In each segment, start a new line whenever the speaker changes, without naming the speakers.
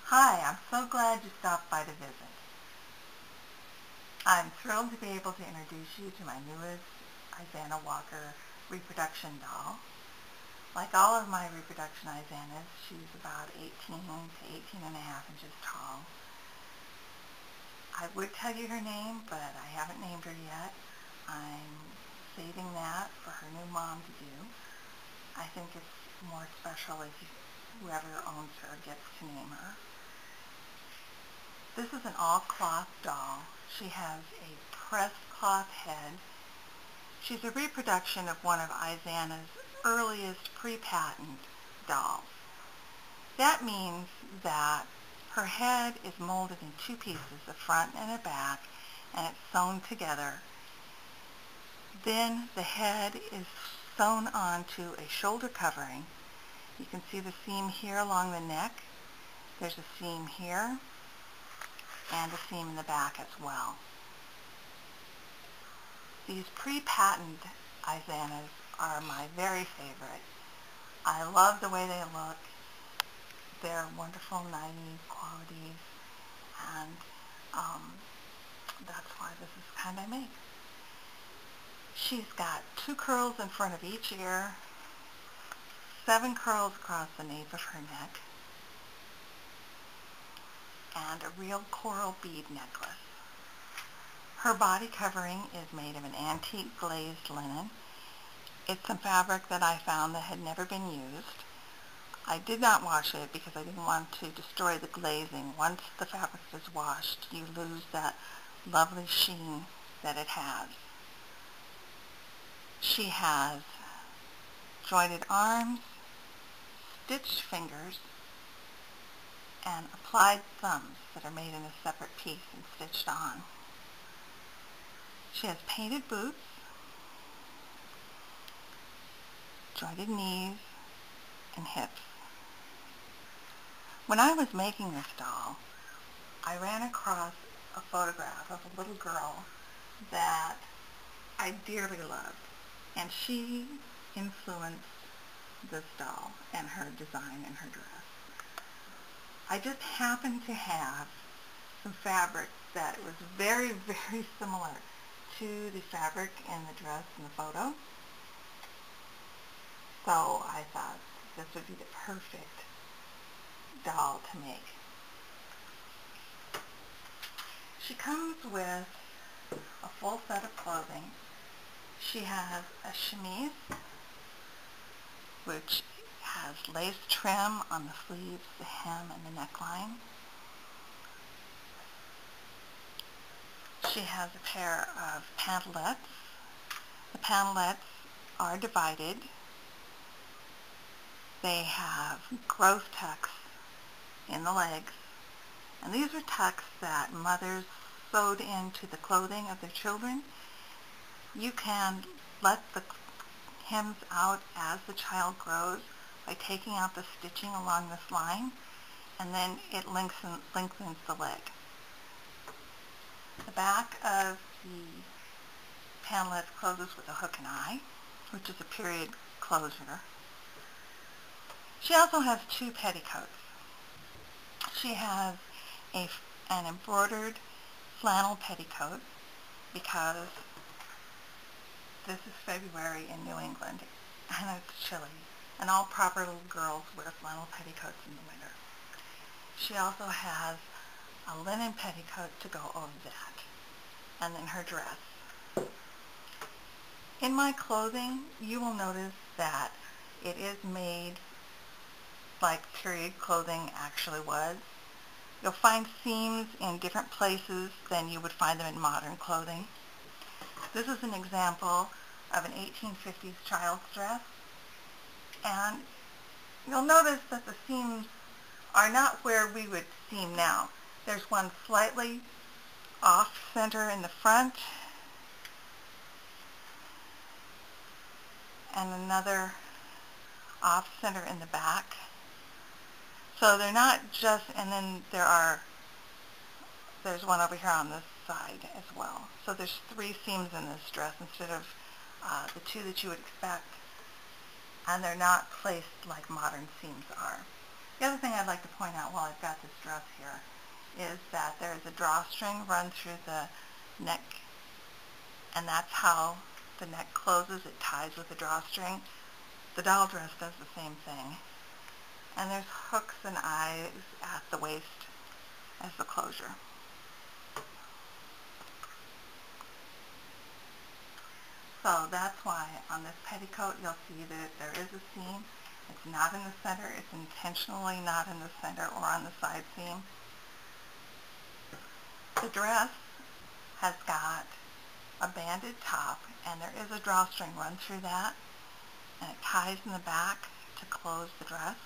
Hi, I'm so glad you stopped by to visit. I'm thrilled to be able to introduce you to my newest Izannah Walker reproduction doll. Like all of my reproduction Izannahs, she's about 18 to 18 and a half inches tall. I would tell you her name, but I haven't named her yet. I'm saving that for her new mom to do. I think it's more special if whoever owns her gets to name her. This is an all-cloth doll. She has a pressed cloth head. She's a reproduction of one of Izannah's earliest pre-patent dolls. That means that her head is molded in two pieces, a front and a back, and it's sewn together. Then the head is sewn onto a shoulder covering. You can see the seam here along the neck. There's a seam here and a seam in the back as well. These pre-patent Izannahs are my very favorite. I love the way they look. They're wonderful, naive qualities, and that's why this is the kind I make. She's got 2 curls in front of each ear, 7 curls across the nape of her neck, and a real coral bead necklace. Her body covering is made of an antique glazed linen. It's some fabric that I found that had never been used. I did not wash it because I didn't want to destroy the glazing. Once the fabric is washed, you lose that lovely sheen that it has. She has jointed arms, stitched fingers, and applied thumbs that are made in a separate piece and stitched on. She has painted boots, jointed knees, and hips. When I was making this doll, I ran across a photograph of a little girl that I dearly loved, and she influenced this doll and her design and her dress. I just happened to have some fabric that was very, very similar to the fabric in the dress in the photo. So I thought this would be the perfect doll to make. She comes with a full set of clothing. She has a chemise, which has lace trim on the sleeves, the hem, and the neckline. She has a pair of pantalettes. The pantalettes are divided. They have growth tucks in the legs, and these are tucks that mothers sewed into the clothing of their children. You can let the hems out as the child grows by taking out the stitching along this line, and then it lengthens the leg. The back of the panelette closes with a hook and eye, which is a period closure. She also has 2 petticoats. She has an embroidered flannel petticoat because this is February in New England and it's chilly, and all proper little girls wear flannel petticoats in the winter. She also has a linen petticoat to go over that, and then her dress. In my clothing, you will notice that it is made like period clothing actually was. You'll find seams in different places than you would find them in modern clothing. This is an example of an 1850s child's dress, and you'll notice that the seams are not where we would seam now. There's one slightly off center in the front and another off center in the back. So they're not just, and then there's one over here on this side as well. So there's 3 seams in this dress instead of the 2 that you would expect, and they're not placed like modern seams are. The other thing I'd like to point out while I've got this dress here is that there is a drawstring run through the neck, and that's how the neck closes. It ties with the drawstring. The doll dress does the same thing. And there's hooks and eyes at the waist as the closure. So that's why on this petticoat you'll see that there is a seam. It's not in the center. It's intentionally not in the center or on the side seam. The dress has got a banded top, and there is a drawstring run through that, and it ties in the back to close the dress.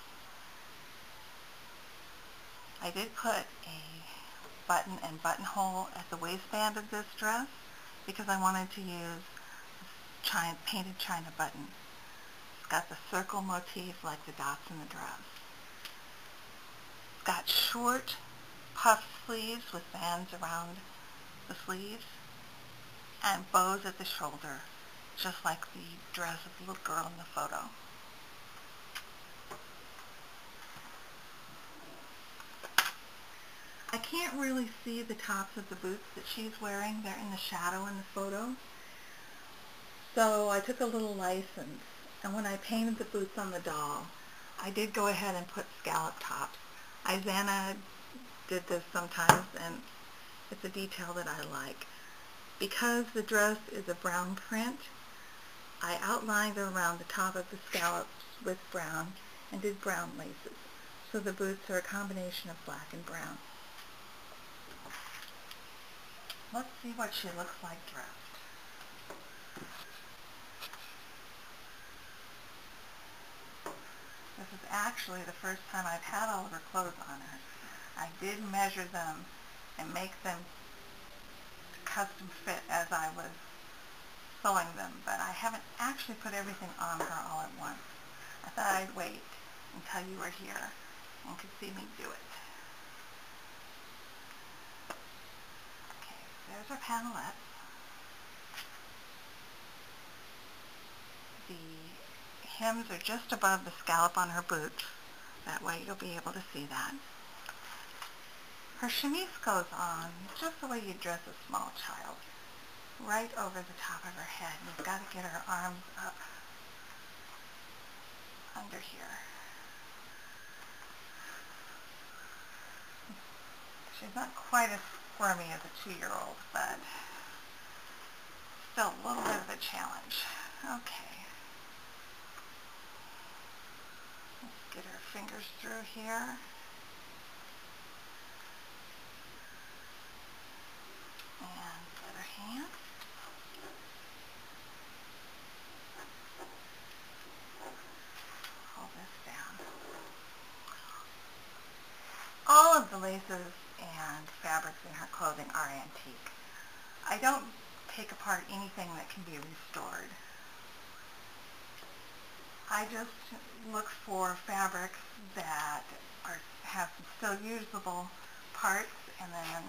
I did put a button and buttonhole at the waistband of this dress because I wanted to use a painted china button. It's got the circle motif like the dots in the dress. It's got short puff sleeves with bands around the sleeves and bows at the shoulder, just like the dress of the little girl in the photo. I can't really see the tops of the boots that she's wearing. They're in the shadow in the photo. So I took a little license, and when I painted the boots on the doll, I did go ahead and put scallop tops. Izannah did this sometimes, and it's a detail that I like. Because the dress is a brown print, I outlined around the top of the scallops with brown and did brown laces. So the boots are a combination of black and brown. Let's see what she looks like dressed. This is actually the first time I've had all of her clothes on her. I did measure them and make them custom fit as I was sewing them, but I haven't actually put everything on her all at once. I thought I'd wait until you were here and could see me do it. Okay, there's her panelettes. The hems are just above the scallop on her boots. That way you'll be able to see that. Her chemise goes on just the way you dress a small child, right over the top of her head. You've got to get her arms up under here. She's not quite as squirmy as a 2-year-old, but still a little bit of a challenge. Okay. Let's get her fingers through here. And the other hand. Pull this down. All of the laces and fabrics in her clothing are antique. I don't take apart anything that can be restored. I just look for fabrics that have some still usable parts, and then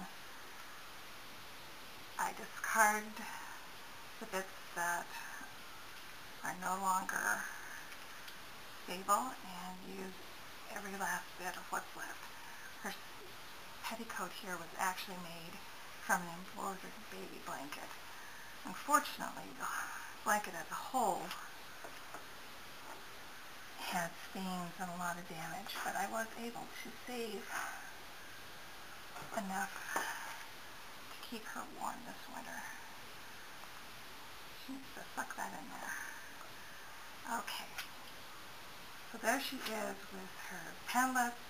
I discard the bits that are no longer stable and use every last bit of what's left. Her petticoat here was actually made from an embroidered baby blanket. Unfortunately, the blanket as a whole had stains and a lot of damage, but I was able to save enough to keep her warm this winter. She needs to suck that in there. Okay. So there she is with her panelettes,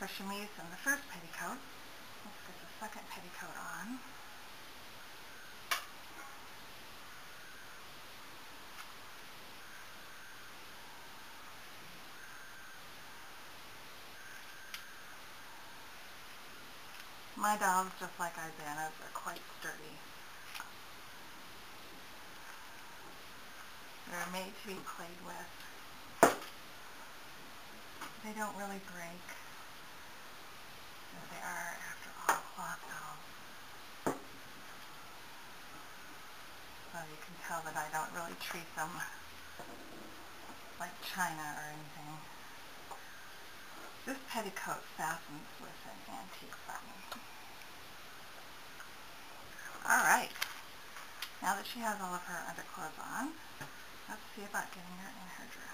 her chemise, and the first petticoat. Let's get the second petticoat on. My dolls, just like Izannah's, are quite sturdy. They're made to be played with. They don't really break, as they are, after all, cloth dolls. So you can tell that I don't really treat them like china or anything. This petticoat fastens with an antique button. Alright, now that she has all of her underclothes on, let's see about getting her in her dress.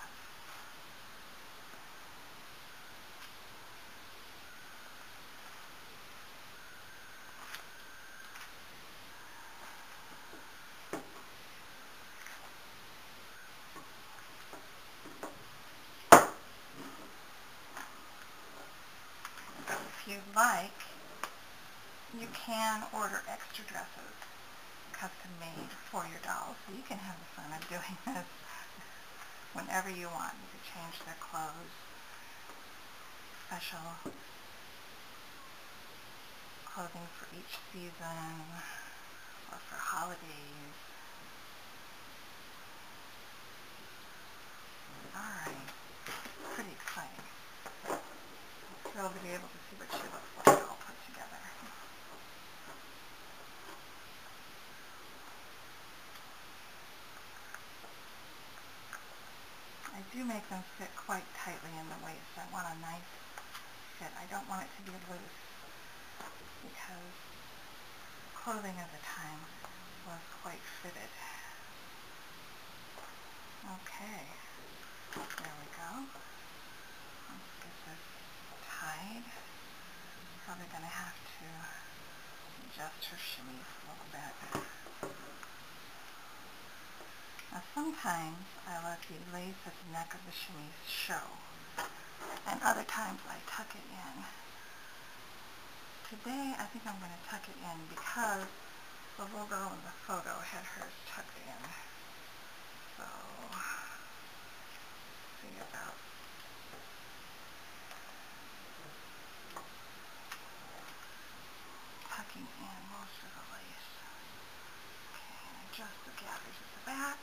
If you'd like, you can order extra dresses custom made for your dolls, so you can have the fun of doing this whenever you want. You can change their clothes, special clothing for each season or for holidays. Alright, pretty exciting. I'm thrilled to be able to see what she looks like all put together. I do make them fit quite tightly in the waist. I want a nice fit. I don't want it to be loose because clothing at the time was quite fitted. Okay, there we go. Let's get this tied. Probably going to have to adjust her shimmies a little bit. Now sometimes I let the lace at the neck of the chemise show, and other times I tuck it in. Today I think I'm going to tuck it in because the little girl in the photo had hers tucked in. So, see about tucking in most of the lace. Okay, and adjust the gathers at the back.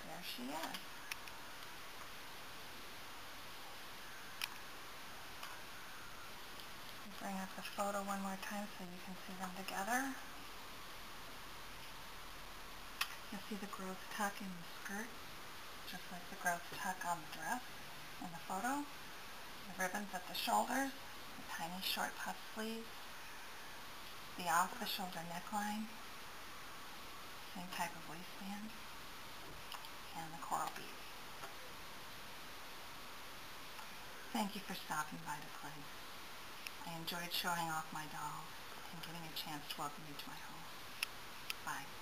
There she is. Bring up the photo one more time so you can see them together. You'll see the growth tuck in the skirt, just like the growth tuck on the dress in the photo. The ribbons at the shoulders, the tiny short puff sleeves, the off-the-shoulder neckline, same type of waistband, and the coral beads. Thank you for stopping by to play. I enjoyed showing off my dolls and getting a chance to welcome you to my home. Bye.